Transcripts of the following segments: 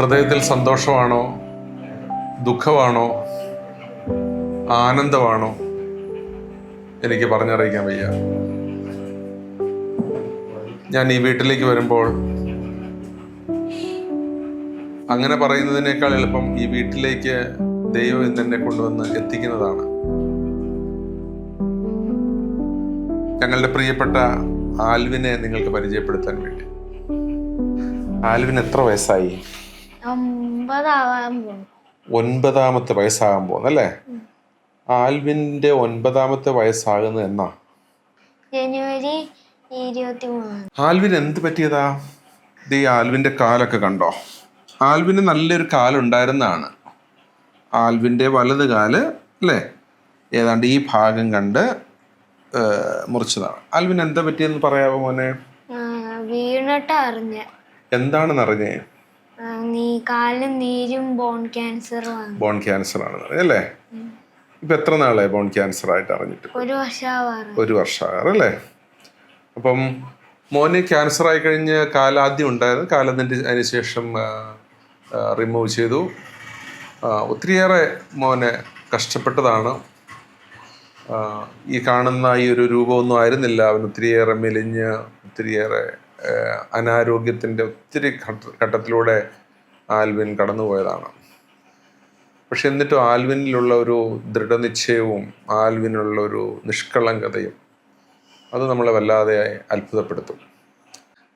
ഹൃദയത്തിൽ സന്തോഷമാണോ, ദുഃഖമാണോ, ആനന്ദമാണോ, എനിക്ക് പറഞ്ഞറിയിക്കാൻ വയ്യ. ഞാൻ ഈ വീട്ടിലേക്ക് വരുമ്പോൾ അങ്ങനെ പറയുന്നതിനേക്കാൾ എളുപ്പം ഈ വീട്ടിലേക്ക് ദൈവം എന്നെ കൊണ്ടുവന്ന് എത്തിക്കുന്നതാണ്. ഞങ്ങളുടെ പ്രിയപ്പെട്ട ആൽവിനെ നിങ്ങൾക്ക് പരിചയപ്പെടുത്താൻ വേണ്ടി. ആൽവിൻ എത്ര വയസ്സായി? 9 വയസ്സാകാൻ പോകുന്നല്ലേ? ആൽവിന്റെ 9 വയസ്സാകുന്നത് എന്നാ? ജനുവരി 23. ആൽവിൻ എന്ത് പറ്റിയതാ? ഈ ആൽവിന്റെ കാലൊക്കെ കണ്ടോ? ആൽവിന് നല്ലൊരു കാലുണ്ടായിരുന്നതാണ്. ആൽവിന്റെ വലത് കാല് അല്ലേ, ഏതാണ്ട് ഈ ഭാഗം കണ്ട് മുറിച്ചതാണ്. ആൽവിൻ എന്താ പറ്റിയെന്ന് പറയാമോ മോനെ? വീണിട്ട് അറിഞ്ഞ. എന്താണെന്ന് അറിഞ്ഞേ? കാലും നീരും ബോൺ ക്യാൻസർ. ബോൺ ക്യാൻസർ ആണെന്ന് അറിഞ്ഞല്ലേ? ഇപ്പൊ എത്ര നാളായി ബോൺ ക്യാൻസർ ആയിട്ട് അറിഞ്ഞിട്ട്? 1 വർഷം. 1 വർഷമാകാറല്ലേ? അപ്പം മോന് ക്യാൻസർ ആയി കഴിഞ്ഞ് കാലാദ്യം ഉണ്ടായിരുന്നു. അതിന് ശേഷം റിമൂവ് ചെയ്തു. ഒത്തിരിയേറെ മോനെ കഷ്ടപ്പെട്ടതാണ്. ഈ കാണുന്ന ഈ ഒരു രൂപമൊന്നും ആയിരുന്നില്ല. അവൻ ഒത്തിരിയേറെ മെലിഞ്ഞ് ഒത്തിരിയേറെ അനാരോഗ്യത്തിൻ്റെ ഒത്തിരി ഘട്ടത്തിലൂടെ ആൽവിൻ കടന്നുപോയതാണ്. പക്ഷെ എന്നിട്ടും ആൽവിനിലുള്ള ഒരു ദൃഢനിശ്ചയവും ആൽവിനുള്ള ഒരു നിഷ്കളങ്കതയും അത് നമ്മളെ വല്ലാതെ അത്ഭുതപ്പെടുത്തും.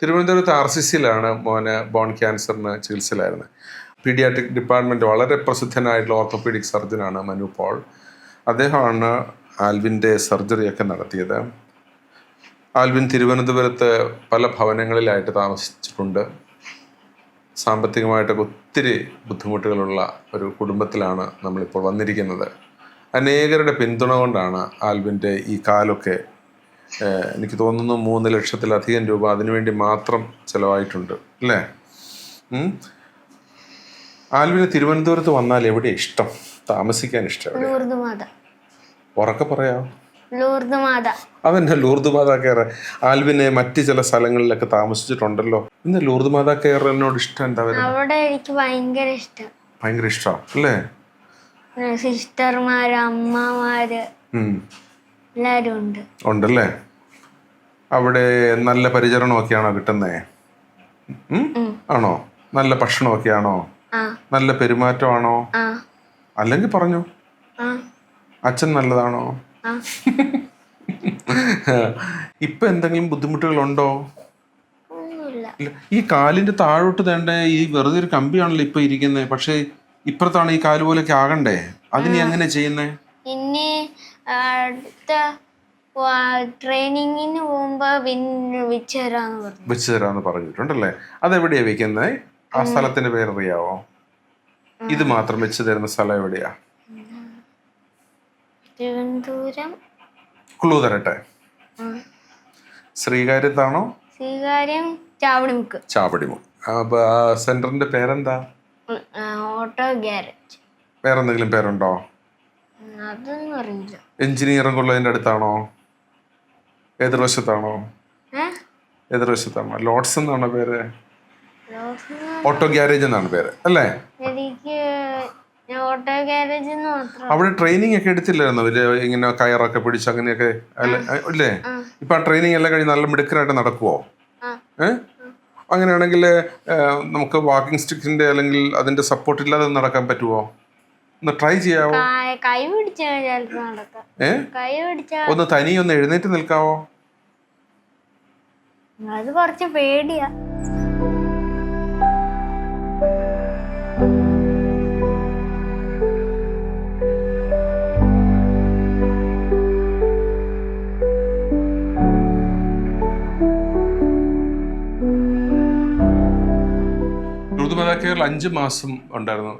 തിരുവനന്തപുരത്ത് RCCയിലാണ് മോന് ബോൺ ക്യാൻസറിന് ചികിത്സയിലായിരുന്നത്. പീഡിയാട്രിക് ഡിപ്പാർട്ട്മെൻറ്റ് വളരെ പ്രസിദ്ധനായിട്ടുള്ള ഓർത്തോപീഡിക് സർജനാണ് മനു പോൾ. അദ്ദേഹമാണ് ആൽവിൻ്റെ സർജറിയൊക്കെ നടത്തിയത്. ആൽവിൻ തിരുവനന്തപുരത്ത് പല ഭവനങ്ങളിലായിട്ട് താമസിച്ചിട്ടുണ്ട്. സാമ്പത്തികമായിട്ടൊക്കെ ഒത്തിരി ബുദ്ധിമുട്ടുകളുള്ള ഒരു കുടുംബത്തിലാണ് നമ്മളിപ്പോൾ വന്നിരിക്കുന്നത്. അനേകരുടെ പിന്തുണ കൊണ്ടാണ് ആൽവിൻ്റെ ഈ കാലൊക്കെ, എനിക്ക് തോന്നുന്നു 3 ലക്ഷത്തിലധികം രൂപ അതിനുവേണ്ടി മാത്രം ചിലവായിട്ടുണ്ട് അല്ലേ? ആൽവിന് തിരുവനന്തപുരത്ത് വന്നാൽ എവിടെ ഇഷ്ടം, താമസിക്കാൻ ഇഷ്ടം? ഉറക്കെ പറയാ. അതെന്നെ ലൂർദ് മാതാ കെയർ. ആൽവിനെ മറ്റ് ചില സ്ഥലങ്ങളിലൊക്കെ താമസിച്ചിട്ടുണ്ടല്ലോ. ഇന്ന് ലൂർദ് മാതാ കെയറിനോട് ഇഷ്ടം എന്താ? അവിടെ എനിക്ക് ഭയങ്കര ഇഷ്ടം അല്ലേ? സിസ്റ്റർമാര്, അമ്മമാര് എല്ലാരും ഉണ്ടല്ലേ? അവിടെ നല്ല പരിചരണമൊക്കെയാണോ കിട്ടുന്നേ? ആണോ? നല്ല ഭക്ഷണമൊക്കെയാണോ? നല്ല പെരുമാറ്റമാണോ? അല്ലെങ്കിൽ പറഞ്ഞു, അച്ഛൻ നല്ലതാണോ? ഇപ്പൊ എന്തെങ്കിലും ബുദ്ധിമുട്ടുകളുണ്ടോ? ഈ കാലിന്റെ താഴോട്ട് തേണ്ട ഈ വെറുതെ ഒരു കമ്പിയാണല്ലോ ഇപ്പൊ ഇരിക്കുന്നത്. പക്ഷെ ഇപ്പുറത്താണ് ഈ കാല് പോലെയൊക്കെ ആകണ്ടേ? അതിന് എങ്ങനെ ചെയ്യുന്നേ? ഇനി അടുത്ത ട്രെയിനിങ്ങിന് പോകുമ്പോ വെച്ച് തരാന്ന് പറഞ്ഞിട്ടുണ്ടല്ലേ? അതെവിടെയാ വെക്കുന്നത്? ആ സ്ഥലത്തിന്റെ പേരറിയാവോ? ഇത് മാത്രം വെച്ച് തരുന്ന സ്ഥലം എവിടെയാ? തിരുവനന്തപുരം. ക്ലൂ തരട്ടെ? ശ്രീകാര്യത്താണോ? ശ്രീകാര്യം ചാവടിമുക്ക്. അപ്പൊ ആ സെന്ററിന്റെ പേരെന്താ? Auto garage. വേറെന്തെങ്കിലും പേരുണ്ടോ? അതൊന്നും അറിയില്ല. എഞ്ചിനീയറിംഗ് ഉള്ളതിന്റെ അടുത്താണോ? എതിർവശത്താണോ? ലോഡ്സ് എന്നാണോ പേര്? ഓട്ടോ ഗ്യാരേജ് എന്നാണ് പേര് അല്ലേ? എനിക്ക് ഓട്ടോ ഗ്യാരേജ് അവിടെ ട്രെയിനിങ് ഒക്കെ എടുത്തില്ലായിരുന്നോ? ഇങ്ങനെ കയറൊക്കെ പിടിച്ച് അങ്ങനെയൊക്കെ അല്ലേ? ഇപ്പൊ ആ ട്രെയിനിങ് എല്ലാം കഴിഞ്ഞ് നല്ല മിടുക്കനായിട്ട് നടക്കുവോ? അങ്ങനെയാണെങ്കിൽ നമുക്ക് വാക്കിംഗ് സ്റ്റിക്കിന്റെ അല്ലെങ്കിൽ അതിന്റെ സപ്പോർട്ട് ഇല്ലാതെ നടക്കാൻ പറ്റുമോ? ഒന്ന് ട്രൈ ചെയ്യാവോ? ഒന്ന് തനിയൊന്ന് എഴുന്നേറ്റ് നിൽക്കാവോ? അത് കുറച്ച് പേടിയാ. ലൂർദ് മാതാ കെയറിൽ 5 മാസം ഉണ്ടായിരുന്നു.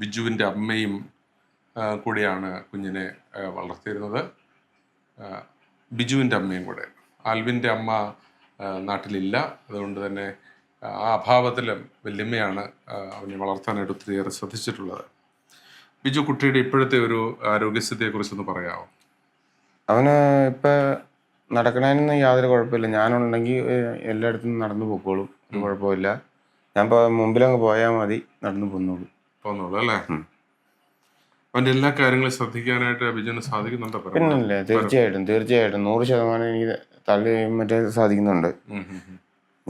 ബിജുവിൻ്റെ അമ്മയും കൂടിയാണ് കുഞ്ഞിനെ വളർത്തിയിരുന്നത്. ബിജുവിൻ്റെ അമ്മയും കൂടെ. ആൽവിൻ്റെ അമ്മ നാട്ടിലില്ല. അതുകൊണ്ട് തന്നെ ആ അഭാവത്തിൽ വല്യമ്മയാണ് അവനെ വളർത്താനായിട്ട് ഒത്തിരിയേറെ ശ്രദ്ധിച്ചിട്ടുള്ളത്. ബിജു കുട്ടിയുടെ ഇപ്പോഴത്തെ ഒരു ആരോഗ്യസ്ഥിതിയെക്കുറിച്ചൊന്ന് പറയാമോ? അവന് ഇപ്പം നടക്കണതിനൊന്നും യാതൊരു കുഴപ്പമില്ല. ഞാനുണ്ടെങ്കിൽ എല്ലായിടത്തും നടന്നു പോയിക്കോളും, ഒരു കുഴപ്പമില്ല. ഞാൻ മുമ്പിലങ്ങ് പോയാൽ മതി, നടന്നു പോന്നോളൂ. പോന്നോളൂ അല്ലേ? അവന്റെ എല്ലാ കാര്യങ്ങളും ശ്രദ്ധിക്കാനായിട്ട് ബിജുവിന് സാധിക്കുന്നുണ്ടോ? പിന്നല്ലേ, തീർച്ചയായിട്ടും 100% എനിക്ക് മറ്റേ സാധിക്കുന്നുണ്ട്.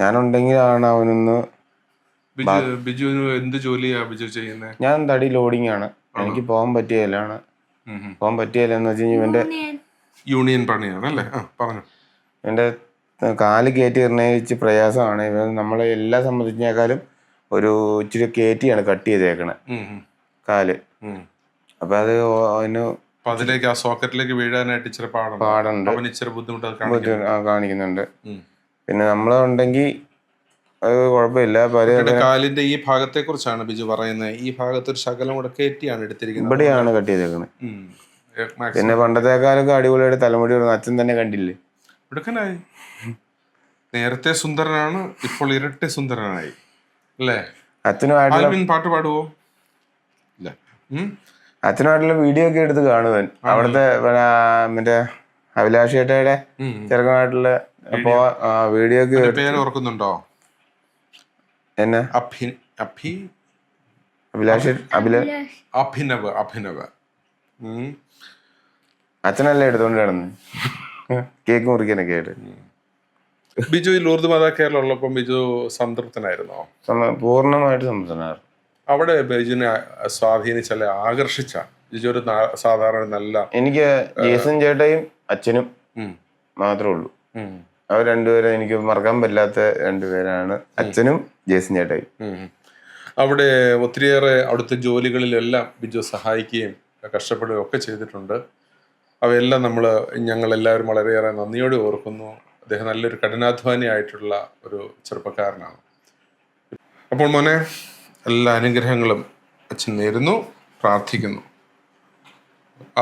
ഞാനുണ്ടെങ്കിലാണ് അവനൊന്ന്. ബിജുവിന് എന്ത് ജോലിയാ ബിജു ചെയ്യുന്നത്? ഞാൻ തടി ലോഡിങ് ആണ്. എനിക്ക് പോകാൻ പറ്റിയല്ലാണ്. പോകാൻ പറ്റിയല്ലെന്ന് വെച്ച് കഴിഞ്ഞാൽ ഇവന്റെ യൂണിയൻ പണിയാണ് അല്ലേ? പറഞ്ഞു. എൻ്റെ കാല് കയറ്റി നിർണയിച്ച് പ്രയാസമാണ്. ഇവ നമ്മളെ എല്ലാം സംബന്ധിച്ചേക്കാളും ഒരു ഇച്ചിരി കയറ്റിയാണ് കട്ട് ചെയ്തേക്കണേ കാല്. അപ്പൊ അത് അതിന് അതിലേക്ക് ആ സോക്കറ്റിലേക്ക് വീഴാനായിട്ട് ഇച്ചിരി പാടുണ്ട്, ഇച്ചിരി ബുദ്ധിമുട്ട് കാണിക്കുന്നുണ്ട്. പിന്നെ നമ്മളുണ്ടെങ്കിൽ അത് കുഴപ്പമില്ല. കാലിന്റെ ഈ ഭാഗത്തെ കുറിച്ചാണ് ബിജു പറയുന്നത്. ഈ ഭാഗത്ത് ഒരു ശകലം കൂടെ കയറ്റിയാണ് എടുത്തിരിക്കുന്നത്. ഇവിടെയാണ് കട്ട് ചെയ്തേക്കണത്. പിന്നെ പണ്ടത്തെക്കാലൊക്കെ അടിപൊളിയായിട്ട് തലമുടി അച്ഛൻ തന്നെ കണ്ടില്ലേ, എടുക്കാനായി. നേരത്തെ സുന്ദരനാണ്, ഇപ്പോൾ ഇരട്ടി സുന്ദരനായി അല്ലേ? അച്ഛനുമായിട്ടുള്ള പാട്ട് പാടുവോ? ഇല്ല. അച്ഛനുമായിട്ടുള്ള വീഡിയോ ഒക്കെ എടുത്ത് കാണുവാൻ. അവിടുത്തെ മറ്റേ അഭിലാഷേട്ടയുടെ ചെറുക്കനായിട്ടുള്ള വീഡിയോ ഒക്കെ. പേര് ഓർക്കുന്നുണ്ടോ? എന്നെ അഭിനവ്. അച്ഛനല്ലേ എടുത്തോണ്ട് കിടന്ന് കേക്ക് മുറിക്കാനൊക്കെ ആയിട്ട്. ബിജു ഈ ലൂർദ് മാതാ കേരളം ഉള്ളപ്പോൾ ബിജു സംതൃപ്തനായിരുന്നോ? പൂർണ്ണമായിട്ട് സംതൃപ്തനായിരുന്നു. അവിടെ ബിജുവിനെ സ്വാധീനിച്ച ആകർഷിച്ച ബിജു ഒരു സാധാരണ നല്ല. എനിക്ക് ജേസൺ ചേട്ടയും അച്ഛനും മാത്രമേ ഉള്ളൂ. അവർ രണ്ടുപേരും എനിക്ക് മറക്കാൻ പറ്റാത്ത രണ്ടുപേരാണ്, അച്ഛനും ജേസൺ ചേട്ടയും. അവിടെ ഒത്തിരിയേറെ അവിടുത്തെ ജോലികളിലെല്ലാം ബിജു സഹായിക്കുകയും കഷ്ടപ്പെടുകയും ഒക്കെ ചെയ്തിട്ടുണ്ട്. അവയെല്ലാം ഞങ്ങളെല്ലാവരും വളരെയേറെ നന്ദിയോടെ ഓർക്കുന്നു. അദ്ദേഹം നല്ലൊരു കഠിനാധ്വാനിയായിട്ടുള്ള ഒരു ചെറുപ്പക്കാരനാണ്. അപ്പോൾ മോനെ, എല്ലാ അനുഗ്രഹങ്ങളും അച്ഛൻ നേരുന്നു, പ്രാർത്ഥിക്കുന്നു.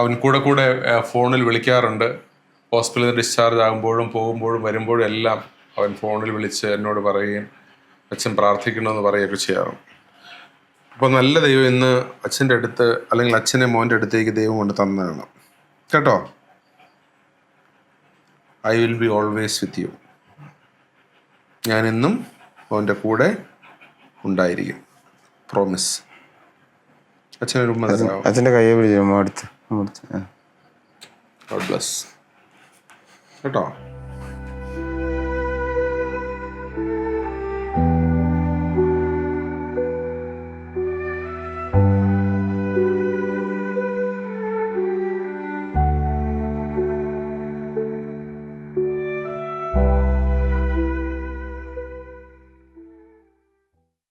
അവൻ കൂടെ ഫോണിൽ വിളിക്കാറുണ്ട്. ഹോസ്പിറ്റലിൽ ഡിസ്ചാർജ് ആകുമ്പോഴും പോകുമ്പോഴും വരുമ്പോഴും എല്ലാം അവൻ ഫോണിൽ വിളിച്ച് എന്നോട് പറയുകയും അച്ഛൻ പ്രാർത്ഥിക്കണമെന്ന് പറയുകയൊക്കെ ചെയ്യാറുണ്ട്. അപ്പോൾ നല്ല ദൈവം ഇന്ന് അച്ഛൻ്റെ അടുത്ത്, അല്ലെങ്കിൽ അച്ഛനെ മോൻ്റെ അടുത്തേക്ക് ദൈവം കൊണ്ട് തന്നതാണ് കേട്ടോ. I will be always with you. ഞാനെന്നും മോൻ്റെ കൂടെ ഉണ്ടായിരിക്കും, പ്രോമിസ്. അച്ഛനൊരു ഉമ്മ തരാമോ? അച്ഛൻ്റെ കയ്യെ പിടിച്ചു. ഗോഡ് ബ്ലസ് കേട്ടോ.